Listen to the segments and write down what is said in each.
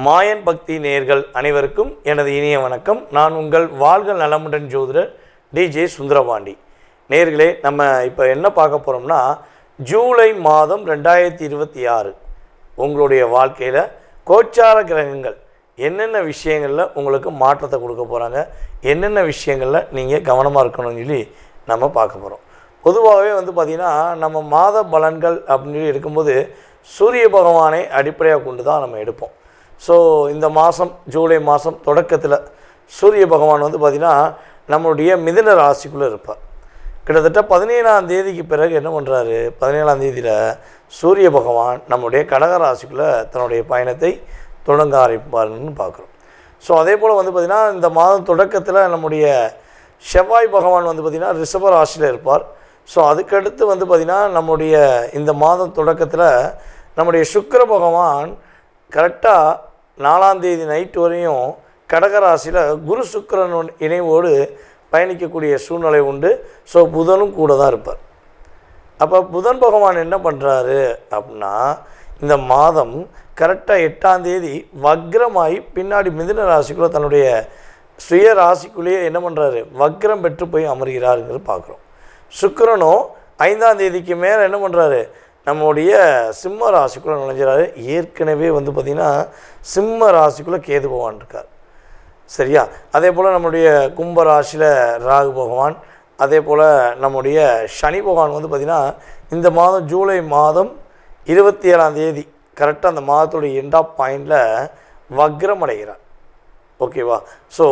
மாயன் பக்தி நேயர்கள் அனைவருக்கும் எனது இனிய வணக்கம். நான் உங்கள் வாழ்க நலமுடன் ஜோதிடர் டிஜே சுந்தரபாண்டி. நேயர்களே, நம்ம இப்போ என்ன பார்க்க போகிறோம்னா, ஜூலை மாதம் 2026 உங்களுடைய வாழ்க்கையில் கோச்சார கிரகங்கள் என்னென்ன விஷயங்களில் உங்களுக்கு மாற்றத்தை கொடுக்க போகிறாங்க, என்னென்ன விஷயங்களில் நீங்கள் கவனமாக இருக்கணும்னு சொல்லி நம்ம பார்க்க போகிறோம். பொதுவாகவே பார்த்திங்கன்னா, நம்ம மாத பலன்கள் அப்படின்னு சொல்லி எடுக்கும்போது சூரிய பகவானை அடிப்படையாக கொண்டு தான் நம்ம எடுப்போம். ஸோ இந்த மாதம் ஜூலை மாதம் தொடக்கத்தில் சூரிய பகவான் பார்த்திங்கன்னா நம்மளுடைய மிதுன ராசிக்குள்ளே இருப்பார். கிட்டத்தட்ட 17ஆம் தேதிக்கு பிறகு என்ன பண்ணுறாரு, 17ஆம் தேதியில் சூரிய பகவான் நம்முடைய கடக ராசிக்குள்ளே தன்னுடைய பயணத்தை தொடங்க ஆரம்பிப்பார்னு பார்க்குறோம். ஸோ அதே போல் பார்த்திங்கன்னா இந்த மாதம் தொடக்கத்தில் நம்முடைய செவ்வாய் பகவான் பார்த்திங்கன்னா ரிஷப ராசியில் இருப்பார். ஸோ அதுக்கடுத்து பார்த்திங்கன்னா நம்முடைய இந்த மாதம் தொடக்கத்தில் நம்முடைய சுக்கிர பகவான் கரெக்டாக 4ஆம் தேதி நைட்டு வரையும் கடகராசியில் குரு சுக்கிரன் இணைவோடு பயணிக்கக்கூடிய சூழ்நிலை உண்டு. ஸோ புதனும் கூட தான் இருப்பார். அப்போ புதன் பகவான் என்ன பண்ணுறாரு அப்படின்னா, இந்த மாதம் கரெக்டாக 8ஆம் தேதி வக்ரமாகி பின்னாடி மிதுன ராசிக்குள்ளே தன்னுடைய சுய ராசிக்குள்ளேயே என்ன பண்ணுறாரு, வக்ரம் பெற்று போய் அமர்கிறாருங்கிறது பார்க்குறோம். சுக்கிரனும் 5ஆம் தேதிக்கு மேலே என்ன பண்ணுறாரு, நம்முடைய சிம்ம ராசிக்குள்ளே நுழைஞ்சிறாரு. ஏற்கனவே பார்த்திங்கன்னா சிம்ம ராசிக்குள்ளே கேது பகவான் இருக்கார். சரியா? அதே போல் நம்முடைய கும்ப ராசியில் ராகு பகவான், அதே போல் நம்முடைய சனி பகவான் பார்த்திங்கன்னா இந்த மாதம் ஜூலை மாதம் 27ஆம் தேதி கரெக்டாக அந்த மாதத்துடைய எண்ட் ஆஃப் பாயிண்டில் வக்ரம் அடைகிறார். ஓகேவா? ஸோ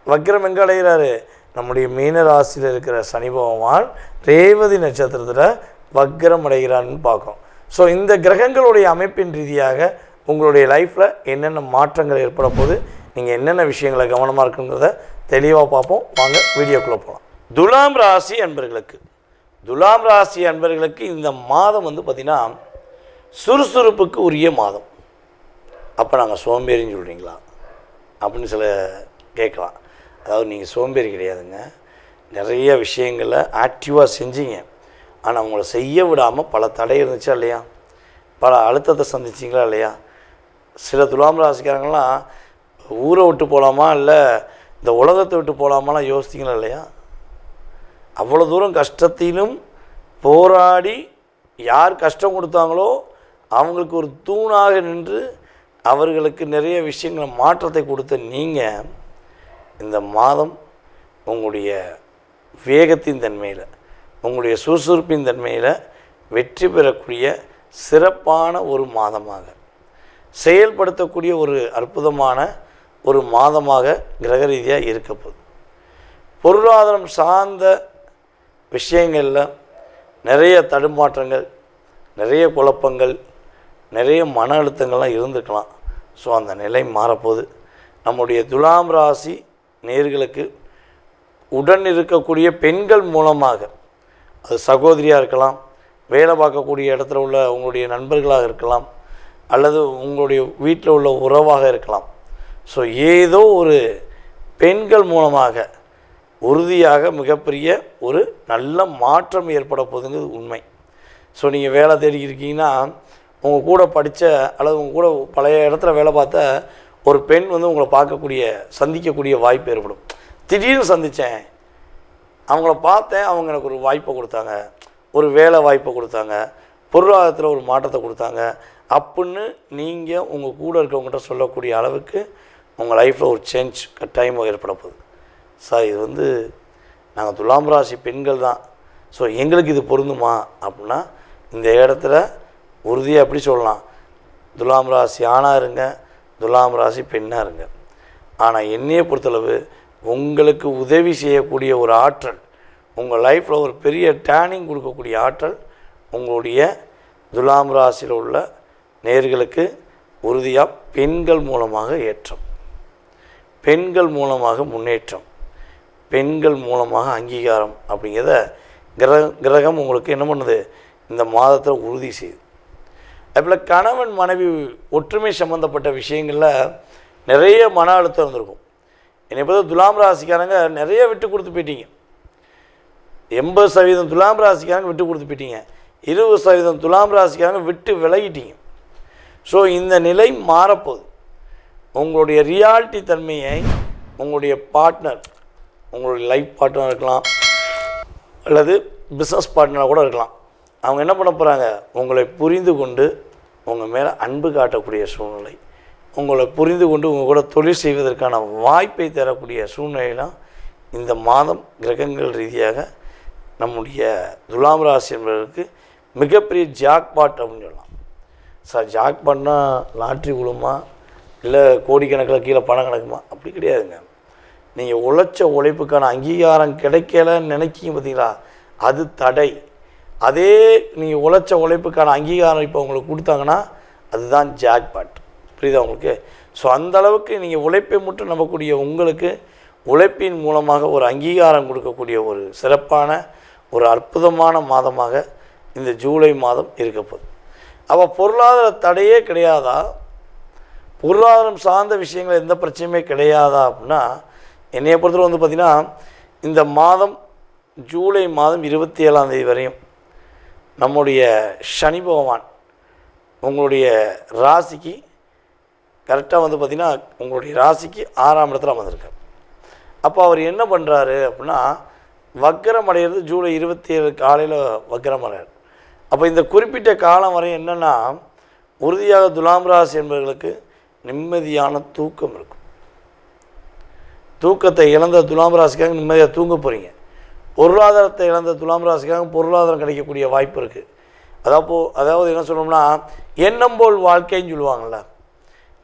வக்ரம் எங்கே அடைகிறாரு, நம்முடைய மீன ராசியில் இருக்கிற சனி பகவான் ரேவதி நட்சத்திரத்தில் வக்ரம் அடைகிறான்னு பார்க்கும். ஸோ இந்த கிரகங்களுடைய அமைப்பின் ரீதியாக உங்களுடைய லைஃப்பில் என்னென்ன மாற்றங்கள் ஏற்பட போது, நீங்கள் என்னென்ன விஷயங்களை கவனமாக இருக்குங்கிறத தெளிவாக பார்ப்போம். வாங்க வீடியோக்குள்ளே போகலாம். துலாம் ராசி அன்பர்களுக்கு இந்த மாதம் பார்த்திங்கன்னா சுறுசுறுப்புக்கு உரிய மாதம். அப்போ நாங்கள் சோம்பேறின்னு சொல்கிறீங்களா அப்படின்னு சில கேட்கலாம். அதாவது நீங்கள் சோம்பேறி கிடையாதுங்க, நிறைய விஷயங்களை ஆக்டிவாக செஞ்சீங்க. ஆனால் உங்களை செய்ய விடாமல் பல தடை இருந்துச்சா இல்லையா, பல அழுத்தத்தை சந்திச்சிங்களா இல்லையா. சில துலாம் ராசிக்காரங்களாம் ஊரை விட்டு போகலாமா இல்லை இந்த உலகத்தை விட்டு போகலாமாலாம் யோசிச்சிங்களா இல்லையா. அவ்வளோ தூரம் கஷ்டத்திலும் போராடி யார் கஷ்டம் கொடுத்தாங்களோ அவங்களுக்கு ஒரு தூணாக நின்று அவர்களுக்கு நிறைய விஷயங்களை மாற்றத்தை கொடுத்த நீங்கள் இந்த மாதம் உங்களுடைய வேகத்தின் தன்மையில், உங்களுடைய சுறுசுறுப்பின் தன்மையில் வெற்றி பெறக்கூடிய சிறப்பான ஒரு மாதமாக, செயல்படுத்தக்கூடிய ஒரு அற்புதமான ஒரு மாதமாக கிரக ரீதியாக இருக்க போகுது. பொருளாதாரம் சார்ந்த விஷயங்களில் நிறைய தடுமாற்றங்கள், நிறைய குழப்பங்கள், நிறைய மன அழுத்தங்கள்லாம் இருந்துக்கலாம். ஸோ அந்த நிலை மாறப்போகுது. நம்முடைய துலாம் ராசி நேயர்களுக்கு உடன் இருக்கக்கூடிய பெண்கள் மூலமாக, அது சகோதரியாக இருக்கலாம், வேலை பார்க்கக்கூடிய இடத்துல உள்ள உங்களுடைய நண்பர்களாக இருக்கலாம், அல்லது உங்களுடைய வீட்டில் உள்ள உறவாக இருக்கலாம். ஸோ ஏதோ ஒரு பெண்கள் மூலமாக உறுதியாக மிகப்பெரிய ஒரு நல்ல மாற்றம் ஏற்பட போகுதுங்கிறது உண்மை. ஸோ நீங்கள் வேலை தேடிக்கிருக்கீங்கன்னா உங்கள் கூட படித்த அல்லது உங்கள் கூட பழைய இடத்துல வேலை பார்த்த ஒரு பெண் உங்களை பார்க்கக்கூடிய சந்திக்கக்கூடிய வாய்ப்பு ஏற்படும். திடீர்னு சந்தித்தேன், அவங்கள பார்த்தேன், அவங்க எனக்கு ஒரு வாய்ப்பை கொடுத்தாங்க, ஒரு வேலை வாய்ப்பை கொடுத்தாங்க, பொருளாதாரத்தில் ஒரு மாற்றத்தை கொடுத்தாங்க அப்படின்னு நீங்கள் உங்கள் கூட இருக்கவங்ககிட்ட சொல்லக்கூடிய அளவுக்கு உங்கள் லைஃப்பில் ஒரு சேஞ்ச் கட்டாயமாக ஏற்பட போகுது. சார் இது நாங்கள் துலாம் ராசி பெண்கள் தான், ஸோ எங்களுக்கு இது பொருந்துமா அப்படின்னா இந்த இடத்துல உறுதியாக எப்படி சொல்லலாம், துலாம் ராசி ஆணாக இருங்க, துலாம் ராசி பெண்ணாக இருங்க. ஆனால் என்னையை பொறுத்தளவு உங்களுக்கு உதவி செய்யக்கூடிய ஒரு ஆற்றல், உங்கள் லைஃப்பில் ஒரு பெரிய டேர்னிங் கொடுக்கக்கூடிய ஆற்றல் உங்களுடைய துலாம் ராசியில் உள்ள நேயர்களுக்கு உறுதியாக பெண்கள் மூலமாக ஏற்றம், பெண்கள் மூலமாக முன்னேற்றம், பெண்கள் மூலமாக அங்கீகாரம் அப்படிங்கிறத கிரகம் உங்களுக்கு என்ன பண்ணுது, இந்த மாதத்தில் உறுதி செய்யுது. அதுபோல் கணவன் மனைவி ஒற்றுமை சம்மந்தப்பட்ட விஷயங்களில் நிறைய மன அழுத்தம் இருந்திருக்கும். என்னை பொறுத்த துலாம் ராசிக்காரங்க நிறைய விட்டு கொடுத்து போயிட்டீங்க. 80% துலாம் ராசிக்காரங்க விட்டு கொடுத்து போயிட்டீங்க. 20% துலாம் ராசிக்காரங்க விட்டு விலகிட்டீங்க. ஸோ இந்த நிலை மாறப்போகுது. உங்களுடைய ரியாலிட்டி தன்மையை உங்களுடைய பார்ட்னர், உங்களுடைய லைஃப் பார்ட்னர் இருக்கலாம் அல்லது பிஸ்னஸ் பார்ட்னராக கூட இருக்கலாம். அவங்க என்ன பண்ண போகிறாங்க, உங்களை புரிந்து கொண்டு உங்கள் மேலே அன்பு காட்டக்கூடிய சூழ்நிலை, உங்களை புரிந்து கொண்டு உங்கள் கூட தொழில் செய்வதற்கான வாய்ப்பை தரக்கூடிய சூழ்நிலையெல்லாம் இந்த மாதம் கிரகங்கள் ரீதியாக நம்முடைய துலாம் ராசி என்பதற்கு மிகப்பெரிய ஜாக்பாட் அப்படின்னு சொல்லலாம். சார் ஜாக்பாட்னா லாட்ரி விழுமா இல்லை கோடிக்கணக்கில் கீழே பணம் கணக்குமா? அப்படி கிடையாதுங்க. நீங்கள் உழைச்ச உழைப்புக்கான அங்கீகாரம் கிடைக்கலன்னு நினைக்கிங்க பார்த்தீங்களா, அது தடை. அதே நீங்கள் உழைச்ச உழைப்புக்கான அங்கீகாரம் இப்போ உங்களுக்கு கொடுத்தாங்கன்னா அதுதான் ஜாக்பாட். புரியுதா உங்களுக்கு? ஸோ அந்தளவுக்கு நீங்கள் உழைப்பை மட்டும் நம்பக்கூடிய உங்களுக்கு உழைப்பின் மூலமாக ஒரு அங்கீகாரம் கொடுக்கக்கூடிய ஒரு சிறப்பான ஒரு அற்புதமான மாதமாக இந்த ஜூலை மாதம் இருக்க போகுது. அப்போ பொருளாதார தடையே கிடையாதா, பொருளாதாரம் சார்ந்த விஷயங்கள் எந்த பிரச்சனையுமே கிடையாதா அப்படின்னா, என்னைய பொறுத்தவரை வந்து பார்த்திங்கன்னா இந்த மாதம் ஜூலை மாதம் 27ஆம் தேதி வரையும் நம்முடைய சனி பகவான் உங்களுடைய ராசிக்கு கரெக்டாக வந்து பார்த்திங்கன்னா உங்களுடைய ராசிக்கு 6ஆம் இடத்துல அமர்ந்திருக்கார். அப்போ அவர் என்ன பண்ணுறாரு அப்படின்னா, வக்கரம் அடைகிறது ஜூலை 27 காலையில் வக்கரம் அடைகிறார். அப்போ இந்த குறிப்பிட்ட காலம் வரை என்னென்னா, உறுதியாக துலாம் ராசி என்பவர்களுக்கு நிம்மதியான தூக்கம் இருக்கும். தூக்கத்தை இழந்த துலாம் ராசிக்காக நிம்மதியாக தூங்க போகிறீங்க. பொருளாதாரத்தை இழந்த துலாம் ராசிக்காக பொருளாதாரம் கிடைக்கக்கூடிய வாய்ப்பு இருக்குது. அதாவது என்ன சொல்லணும்னா, எண்ணம் போல் வாழ்க்கைன்னு சொல்லுவாங்கள்ல,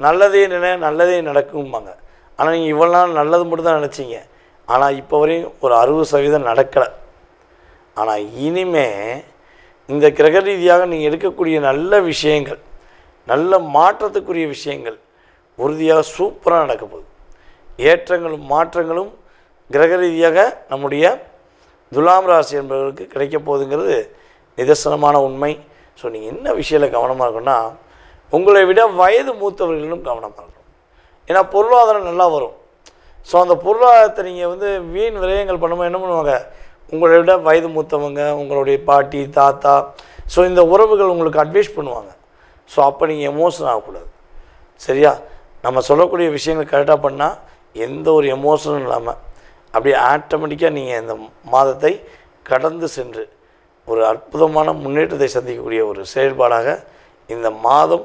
நல்லதே நினை நல்லதே நடக்கும்பாங்க. ஆனால் நீங்கள் இவ்வளோ நாள் நல்லது மட்டும் தான் நினச்சிங்க. ஆனால் இப்போ வரையும் ஒரு 60% நடக்கலை. ஆனால் இனிமே இந்த கிரக ரீதியாக நீங்கள் எடுக்கக்கூடிய நல்ல விஷயங்கள், நல்ல மாற்றத்துக்குரிய விஷயங்கள் உறுதியாக சூப்பராக நடக்க போகுது. ஏற்றங்களும் மாற்றங்களும் கிரக ரீதியாக நம்முடைய துலாம் ராசி என்பவர்களுக்கு கிடைக்க போகுதுங்கிறது நிதர்சனமான உண்மை. ஸோ நீங்கள் என்ன விஷயத்தில் கவனமாக இருக்கணும்னா, உங்களை விட வயது மூத்தவர்களும் கவனமாக இருக்கணும். ஏன்னா பொருளாதாரம் நல்லா வரும். ஸோ அந்த பொருளாதாரத்தை நீங்கள் வந்து வீண் விரயங்கள் பண்ணும்போது என்ன பண்ணுவாங்க, உங்களை விட வயது மூத்தவங்க, உங்களுடைய பாட்டி தாத்தா, ஸோ இந்த உறவுகள் உங்களுக்கு அட்வைஸ் பண்ணுவாங்க. ஸோ அப்போ நீங்கள் எமோஷன் ஆகக்கூடாது. சரியா? நம்ம சொல்லக்கூடிய விஷயங்கள் கரெக்டாக பண்ணால் எந்த ஒரு எமோஷனும் இல்லாமல் அப்படியே ஆட்டோமேட்டிக்காக நீங்கள் இந்த மாதத்தை கடந்து சென்று ஒரு அற்புதமான முன்னேற்றத்தை சந்திக்கக்கூடிய ஒரு செயல்பாடாக இந்த மாதம்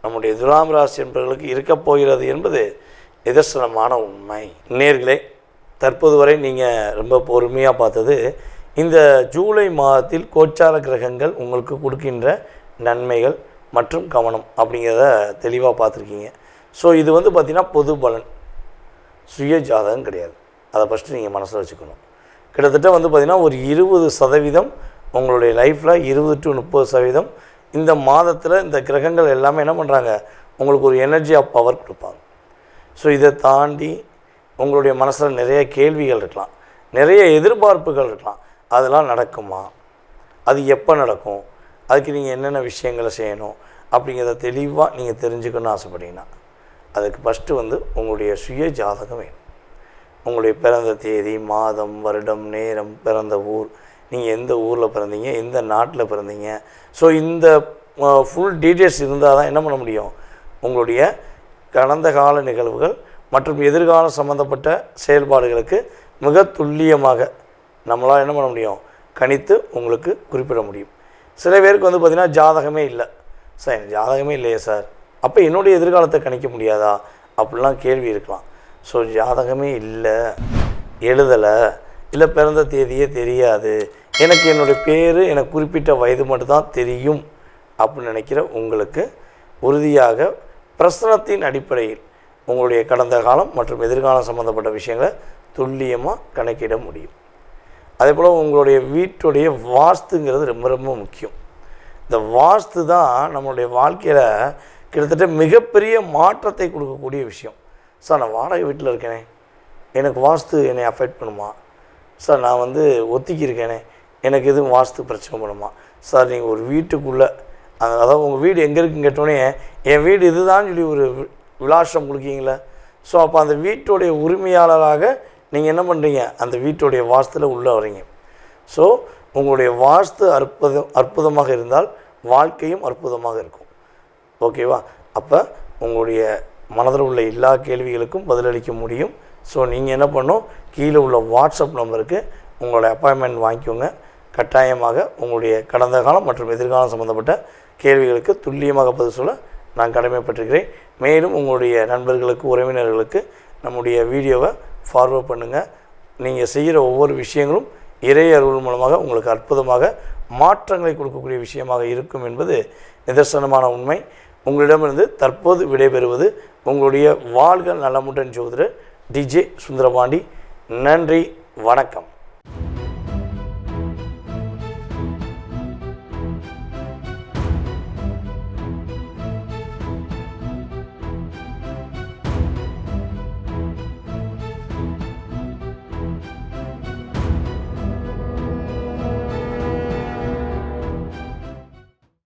நம்முடைய துலாம் ராசி என்பவர்களுக்கு இருக்கப் போகிறது என்பது நிதர்சனமான உண்மை. நேயர்களே, தற்போது வரை நீங்கள் ரொம்ப பொறுமையாக பார்த்தது இந்த ஜூலை மாதத்தில் கோச்சார கிரகங்கள் உங்களுக்கு கொடுக்கின்ற நன்மைகள் மற்றும் கவனம் அப்படிங்கிறத தெளிவாக பார்த்துருக்கீங்க. ஸோ இது வந்து பார்த்திங்கன்னா பொது பலன், சுய ஜாதகம் கிடையாது. அதை ஃபஸ்ட்டு நீங்கள் மனசில் வச்சுக்கணும். கிட்டத்தட்ட வந்து பார்த்திங்கன்னா ஒரு 20% உங்களுடைய லைஃப்பில் 20 to 30% இந்த மாதத்தில் இந்த கிரகங்கள் எல்லாமே என்ன பண்ணுறாங்க, உங்களுக்கு ஒரு எனர்ஜி ஆஃப் பவர் கொடுப்பாங்க. ஸோ இதை தாண்டி உங்களுடைய மனசில் நிறைய கேள்விகள் இருக்கலாம், நிறைய எதிர்பார்ப்புகள் இருக்கலாம். அதெல்லாம் நடக்குமா, அது எப்போ நடக்கும், அதுக்கு நீங்கள் என்னென்ன விஷயங்களை செய்யணும் அப்படிங்கிறத தெளிவாக நீங்கள் தெரிஞ்சுக்கணும்னு ஆசைப்பட்டீங்கன்னா அதுக்கு ஃபஸ்ட்டு வந்து உங்களுடைய சுய ஜாதகம் வேணும். உங்களுடைய பிறந்த தேதி, மாதம், வருடம், நேரம், பிறந்த ஊர், நீங்கள் எந்த ஊரில் பிறந்தீங்க, எந்த நாட்டில் பிறந்தீங்க, ஸோ இந்த ஃபுல் டீட்டெயில்ஸ் இருந்தால் தான் என்ன பண்ண முடியும், உங்களுடைய கடந்த கால நிகழ்வுகள் மற்றும் எதிர்காலம் சம்மந்தப்பட்ட செயல்பாடுகளுக்கு மிக துல்லியமாக நம்மளால் என்ன பண்ண முடியும், கணித்து உங்களுக்கு குறிப்பிட முடியும். சில பேருக்கு வந்து பார்த்திங்கன்னா ஜாதகமே இல்லை சார், எனக்கு ஜாதகமே இல்லையே சார், அப்போ என்னுடைய எதிர்காலத்தை கணிக்க முடியாதா அப்படிலாம் கேள்வி இருக்கலாம். ஸோ ஜாதகமே இல்லை, எழுதலை, இல்லை பிறந்த தேதியே தெரியாது, எனக்கு என்னுடைய பேர் எனக்கு குறிப்பிட்ட வயது மட்டும்தான் தெரியும் அப்படின்னு நினைக்கிற உங்களுக்கு உறுதியாக பிரசனத்தின் அடிப்படையில் உங்களுடைய கடந்த காலம் மற்றும் எதிர்காலம் சம்மந்தப்பட்ட விஷயங்களை துல்லியமாக கணக்கிட முடியும். அதே போல் உங்களுடைய வீட்டுடைய வாஸ்துங்கிறது ரொம்ப ரொம்ப முக்கியம். இந்த வாஸ்து தான் நம்மளுடைய வாழ்க்கையில் கிட்டத்தட்ட மிகப்பெரிய மாற்றத்தை கொடுக்கக்கூடிய விஷயம். சார் நான் வாடகை வீட்டில் இருக்கேனே, எனக்கு வாஸ்து என்னை அஃபெக்ட் பண்ணுமா? சார் நான் வந்து ஒத்திக்கி இருக்கேனே, எனக்கு எதுவும் வாஸ்து பிரச்சனை பண்ணுமா? சார் நீங்கள் ஒரு வீட்டுக்குள்ளே அதாவது உங்கள் வீடு எங்கே இருக்குன்னு கேட்டோடனே என் வீடு இதுதான் சொல்லி ஒரு விலாசம் கொடுக்கீங்களே, ஸோ அப்போ அந்த வீட்டுடைய உரிமையாளராக நீங்கள் என்ன பண்ணுறீங்க, அந்த வீட்டுடைய வாஸ்துவில் உள்ளே வரீங்க. ஸோ உங்களுடைய வாஸ்து அற்புதமாக இருந்தால் வாழ்க்கையும் அற்புதமாக இருக்கும். ஓகேவா? அப்போ உங்களுடைய மனதில் உள்ள எல்லா கேள்விகளுக்கும் பதிலளிக்க முடியும். ஸோ நீங்கள் என்ன பண்ணணும், கீழே உள்ள வாட்ஸ்அப் நம்பருக்கு உங்களுடைய அப்பாயின்மெண்ட் வாங்கிக்கோங்க. கட்டாயமாக உங்களுடைய கடந்த காலம் மற்றும் எதிர்காலம் சம்மந்தப்பட்ட கேள்விகளுக்கு துல்லியமாக பதில் சொல்ல நான் கடமைப்பட்டிருக்கிறேன். மேலும் உங்களுடைய நண்பர்களுக்கு, உறவினர்களுக்கு நம்முடைய வீடியோவை ஃபார்வர்ட் பண்ணுங்கள். நீங்கள் செய்கிற ஒவ்வொரு விஷயங்களும் இறை அருள் மூலமாக உங்களுக்கு அற்புதமாக மாற்றங்களை கொடுக்கக்கூடிய விஷயமாக இருக்கும் என்பது நிதர்சனமான உண்மை. உங்களிடமிருந்து தற்போது விடைபெறுவது உங்களுடைய வாழ்க நலமுடன் ஜோதிடர் DJ சுந்தரபாண்டி. நன்றி, வணக்கம்.